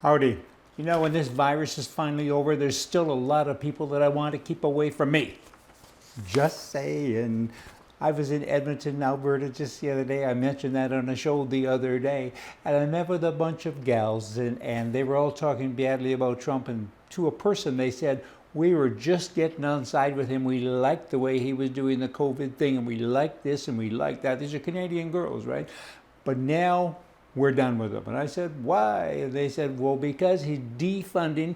Howdy. You know, when this virus is finally over, there's still a lot of people that I want to keep away from me. Just saying. I was in Edmonton, Alberta just the other day. I mentioned that on a show the other day. And I met with a bunch of gals, and they were all talking badly about Trump. And to a person, they said, we were just getting on side with him. We liked the way he was doing the COVID thing, and we liked this, and we liked that. These are Canadian girls, right? But now we're done with him. And I said, why? And they said, well, because he's defunding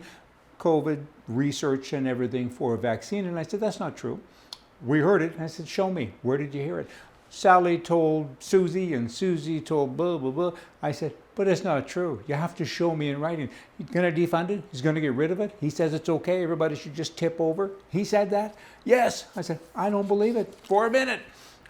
COVID research and everything for a vaccine. And I said, that's not true. We heard it. And I said, show me. Where did you hear it? Sally told Susie, and Susie told blah, blah, blah. I said, but it's not true. You have to show me in writing. He's going to defund it. He's going to get rid of it. He says it's okay. Everybody should just tip over. He said that? Yes. I said, I don't believe it for a minute.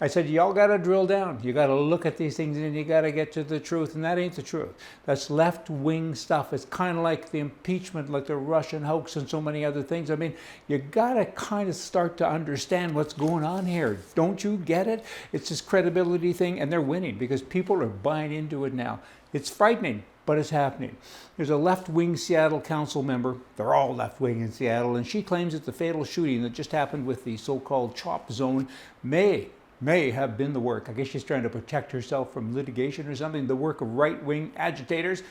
I said, y'all got to drill down. You got to look at these things and you got to get to the truth. And that ain't the truth. That's left-wing stuff. It's kind of like the impeachment, like the Russian hoax and so many other things. I mean, you got to kind of start to understand what's going on here. Don't you get it? It's this credibility thing, and they're winning because people are buying into it now. It's frightening, but it's happening. There's a left-wing Seattle council member. They're all left-wing in Seattle, and she claims that the fatal shooting that just happened with the so-called CHOP zone may have been the work. I guess she's trying to protect herself from litigation or something, the work of right-wing agitators.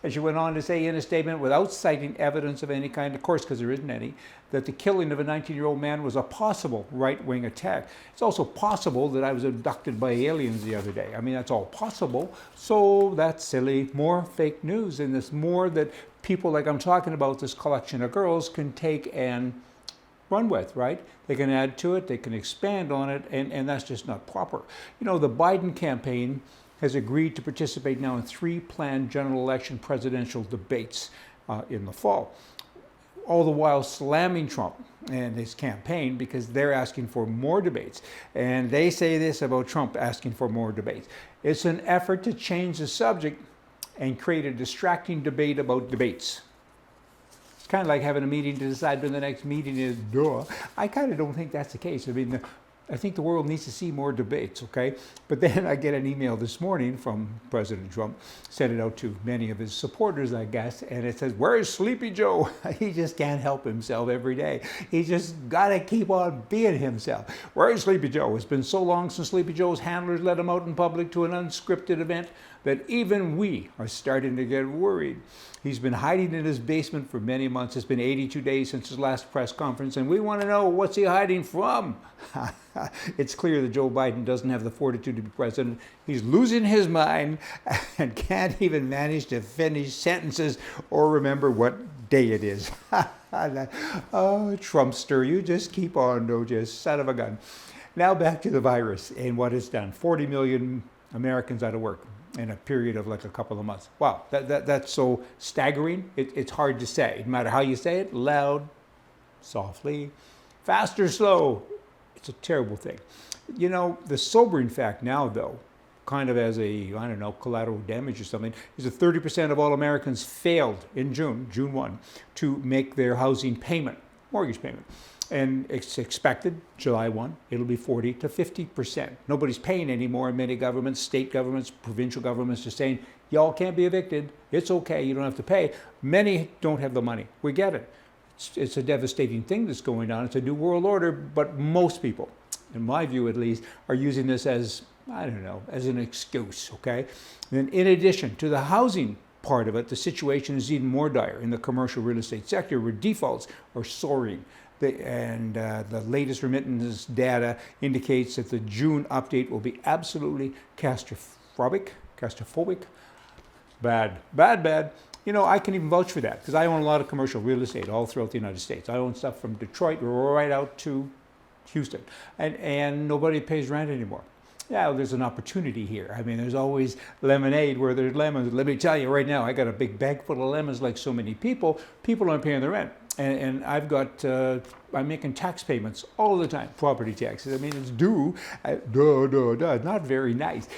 And she went on to say in a statement, without citing evidence of any kind, of course, because there isn't any, that the killing of a 19-year-old man was a possible right-wing attack. It's also possible that I was abducted by aliens the other day. I mean, that's all possible. So that's silly. More fake news, and there's more that people like I'm talking about, this collection of girls, can take and run with, right? They can add to it, they can expand on it, and that's just not proper. You know, the Biden campaign has agreed to participate now in 3 planned general election presidential debates in the fall, all the while slamming Trump and his campaign because they're asking for more debates. And they say this about Trump asking for more debates. It's an effort to change the subject and create a distracting debate about debates. Kind of like having a meeting to decide when the next meeting is. Duh. I kind of don't think that's the case. I mean, I think the world needs to see more debates, okay? But then I get an email this morning from President Trump, sent it out to many of his supporters, I guess, and it says, where's Sleepy Joe? He just can't help himself every day. He just got to keep on being himself. Where's Sleepy Joe? It's been so long since Sleepy Joe's handlers let him out in public to an unscripted event that even we are starting to get worried. He's been hiding in his basement for many months. It's been 82 days since his last press conference, and we want to know, what's he hiding from? It's clear that Joe Biden doesn't have the fortitude to be president. He's losing his mind and can't even manage to finish sentences or remember what day it is. Oh, Trumpster, you just keep on, don't you, son of a gun. Now back to the virus and what it's done. 40 million Americans out of work in a period of like a couple of months. Wow, that's so staggering. It's hard to say. No matter how you say it, loud, softly, fast or slow, it's a terrible thing. You know, the sobering fact now, though, kind of as a, I don't know, collateral damage or something, is that 30% of all Americans failed in June 1, to make their housing payment, mortgage payment. And it's expected, July 1, it'll be 40 to 50%. Nobody's paying anymore in many governments, state governments, provincial governments are saying, y'all can't be evicted. It's okay, you don't have to pay. Many don't have the money. We get it. It's a devastating thing that's going on. It's a new world order, but most people, in my view at least, are using this as, I don't know, as an excuse, okay? And in addition to the housing part of it, the situation is even more dire in the commercial real estate sector where defaults are soaring. The latest remittance data indicates that the June update will be absolutely catastrophic, bad. You know, I can even vouch for that because I own a lot of commercial real estate all throughout the United States. I own stuff from Detroit right out to Houston, and nobody pays rent anymore. Yeah, well, there's an opportunity here. I mean, there's always lemonade where there's lemons. Let me tell you right now, I got a big bag full of lemons like so many people. People aren't paying the rent. And I've got, I'm making tax payments all the time, property taxes. I mean, it's due, not very nice.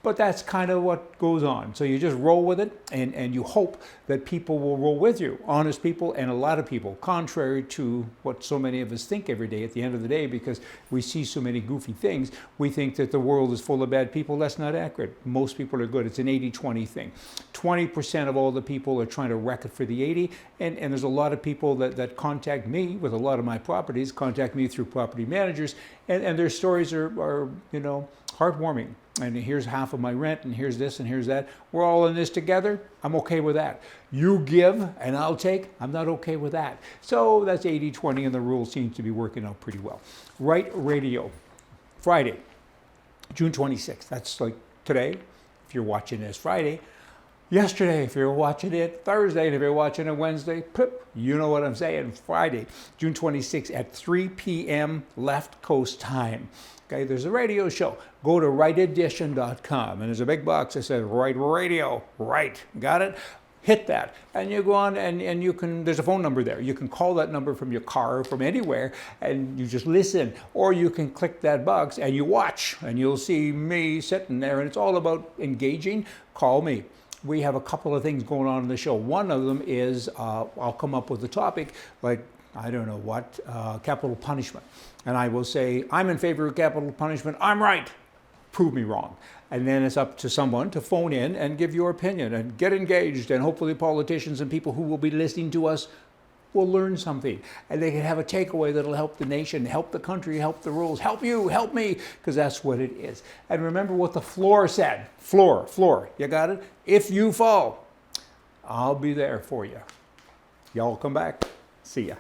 But that's kind of what goes on. So you just roll with it, and you hope that people will roll with you. Honest people and a lot of people, contrary to what so many of us think every day at the end of the day, because we see so many goofy things, we think that the world is full of bad people. That's not accurate. Most people are good. It's an 80-20 thing. 20% of all the people are trying to wreck it for the 80, and there's a lot of people that contact me with a lot of my properties, contact me through property managers, and their stories are heartwarming. And here's half of my rent, and here's this, and here's that. We're all in this together. I'm okay with that. You give, and I'll take. I'm not okay with that. So that's 80-20, and the rule seems to be working out pretty well. Right Radio, Friday, June 26th. That's like today, if you're watching this Friday. Yesterday, if you're watching it Thursday, and if you're watching it Wednesday, you know what I'm saying. Friday, June 26th at 3 p.m. left coast time. Okay, there's a radio show. Go to rightedition.com, and there's a big box that says Right Radio. Right, got it? Hit that, and you go on, and you can, there's a phone number there. You can call that number from your car, from anywhere, and you just listen. Or you can click that box, and you watch, and you'll see me sitting there, and it's all about engaging. Call me. We have a couple of things going on in the show. One of them is I'll come up with a topic like, I don't know what, capital punishment. And I will say, I'm in favor of capital punishment. I'm right. Prove me wrong. And then it's up to someone to phone in and give your opinion and get engaged. And hopefully politicians and people who will be listening to us will learn something. And they can have a takeaway that'll help the nation, help the country, help the rules, help you, help me, because that's what it is. And remember what the floor said. Floor. You got it? If you fall, I'll be there for you. Y'all come back. See ya.